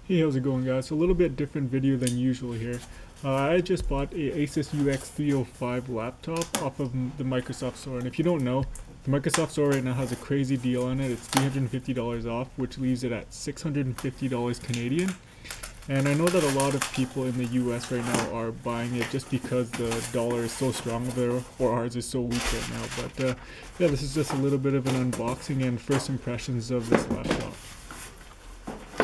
Hey, how's it going, guys? A little bit different video than usual here. I just bought a ASUS UX305 laptop off of the Microsoft Store, and if you don't know, the Microsoft Store right now has a crazy deal on it. It's $350 off, which leaves it at $650 Canadian. And I know that a lot of people in the US right now are buying it just because the dollar is so strong there, or ours is so weak right now. But yeah, this is just a little bit of an unboxing and first impressions of this laptop.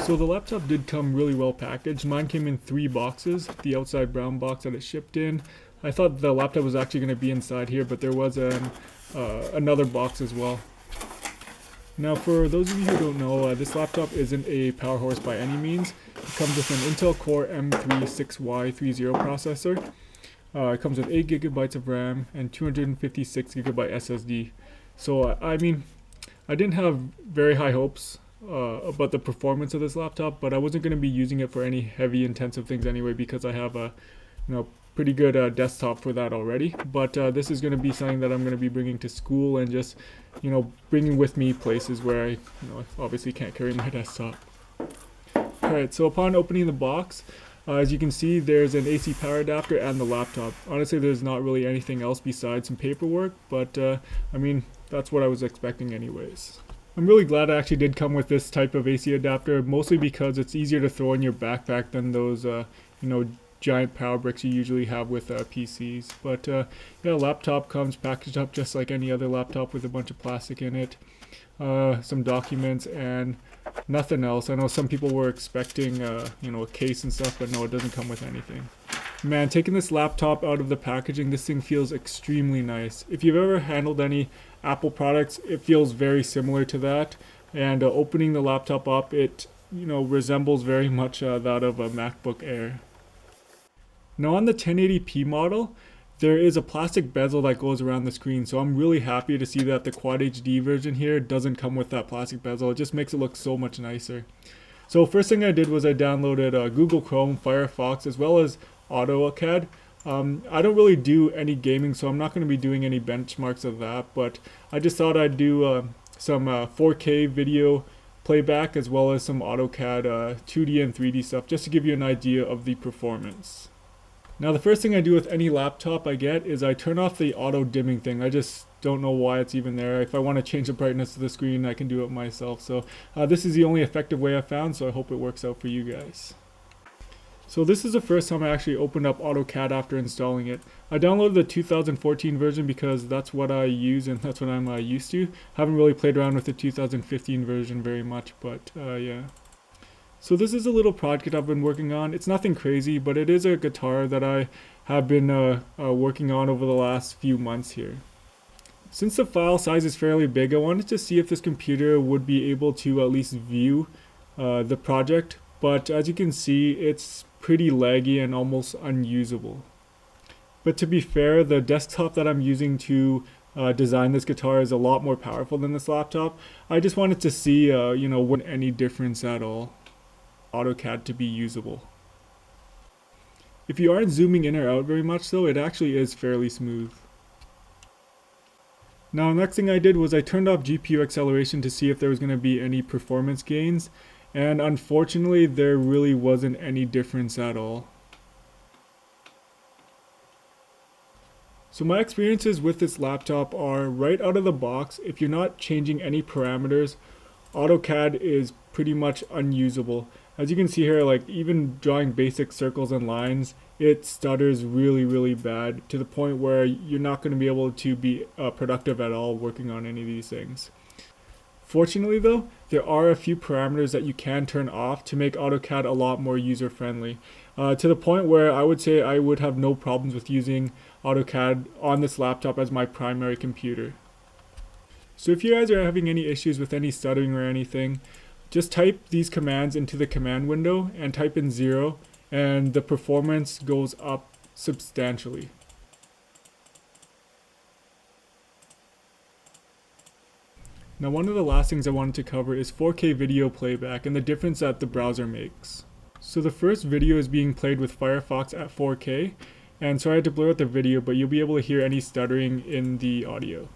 So the laptop did come really well packaged. Mine came in 3 boxes, the outside brown box that it shipped in. I thought the laptop was actually going to be inside here, but there was another box as well. Now, for those of you who don't know, this laptop isn't a power horse by any means. It comes with an Intel Core m3-6Y30 processor. It comes with 8 gigabytes of RAM and 256 gigabyte SSD. So, I mean, I didn't have very high hopes about the performance of this laptop, but I wasn't going to be using it for any heavy intensive things anyway because I have a pretty good desktop for that already. But this is going to be something that I'm going to be bringing to school and just bringing with me places where I obviously can't carry my desktop. Alright, so upon opening the box, as you can see, there's an AC power adapter and the laptop. Honestly, there's not really anything else besides some paperwork, but I mean, that's what I was expecting anyways. I'm really glad I actually did come with this type of AC adapter, mostly because it's easier to throw in your backpack than those, giant power bricks you usually have with PCs. But yeah, laptop comes packaged up just like any other laptop with a bunch of plastic in it, some documents, and nothing else. I know some people were expecting, a case and stuff, but no, it doesn't come with anything. Man, taking this laptop out of the packaging, this thing feels extremely nice. If you've ever handled any Apple products, it feels very similar to that. And opening the laptop up, it resembles very much that of a MacBook Air. Now on the 1080p model, there is a plastic bezel that goes around the screen, so I'm really happy to see that the Quad HD version here doesn't come with that plastic bezel. It just makes it look so much nicer. So first thing I did was I downloaded Google Chrome, Firefox, as well as Autocad. I don't really do any gaming, so I'm not going to be doing any benchmarks of that, but I just thought I'd do some 4K video playback as well as some Autocad 2D and 3D stuff just to give you an idea of the performance. Now the first thing I do with any laptop I get is I turn off the auto dimming thing. I just don't know why it's even there. If I want to change the brightness of the screen, I can do it myself. So this is the only effective way I found, so I hope it works out for you guys. So this is the first time I actually opened up AutoCAD after installing it. I downloaded the 2014 version because that's what I use and that's what I'm used to. Haven't really played around with the 2015 version very much, but yeah. So this is a little project I've been working on. It's nothing crazy, but it is a guitar that I have been working on over the last few months here. Since the file size is fairly big, I wanted to see if this computer would be able to at least view the project, but as you can see, it's pretty laggy and almost unusable. But to be fair, the desktop that I'm using to design this guitar is a lot more powerful than this laptop. I just wanted to see, wouldn't any difference at all. AutoCAD to be usable. If you aren't zooming in or out very much though, it actually is fairly smooth. Now next thing I did was I turned off GPU acceleration to see if there was going to be any performance gains, and unfortunately there really wasn't any difference at all. So my experiences with this laptop are right out of the box, if you're not changing any parameters, AutoCAD is pretty much unusable. As you can see here, like even drawing basic circles and lines, it stutters really bad to the point where you're not going to be able to be productive at all working on any of these things. Fortunately though, there are a few parameters that you can turn off to make AutoCAD a lot more user friendly. To the point where I would say I would have no problems with using AutoCAD on this laptop as my primary computer. So if you guys are having any issues with any stuttering or anything, just type these commands into the command window and type in 0 and the performance goes up substantially. Now one of the last things I wanted to cover is 4K video playback and the difference that the browser makes. So the first video is being played with Firefox at 4K, and so I had to blur out the video, but you'll be able to hear any stuttering in the audio.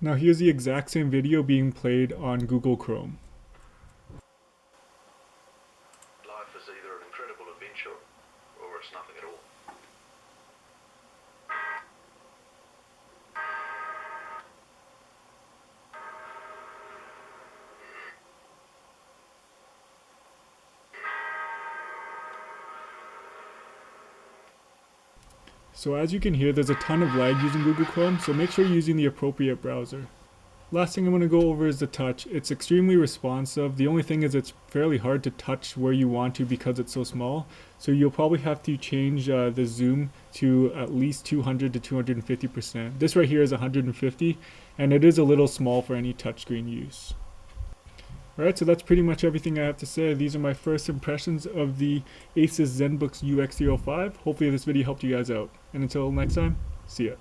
Now here's the exact same video being played on Google Chrome. Life is either an incredible adventure or it's nothing at all. So as you can hear, there's a ton of lag using Google Chrome, so make sure you're using the appropriate browser. Last thing I'm going to go over is the touch. It's extremely responsive. The only thing is it's fairly hard to touch where you want to because it's so small. So you'll probably have to change the zoom to at least 200 to 250%. This right here is 150, and it is a little small for any touchscreen use. Alright, so that's pretty much everything I have to say. These are my first impressions of the ASUS Zenbook UX305. Hopefully this video helped you guys out. And until next time, see ya.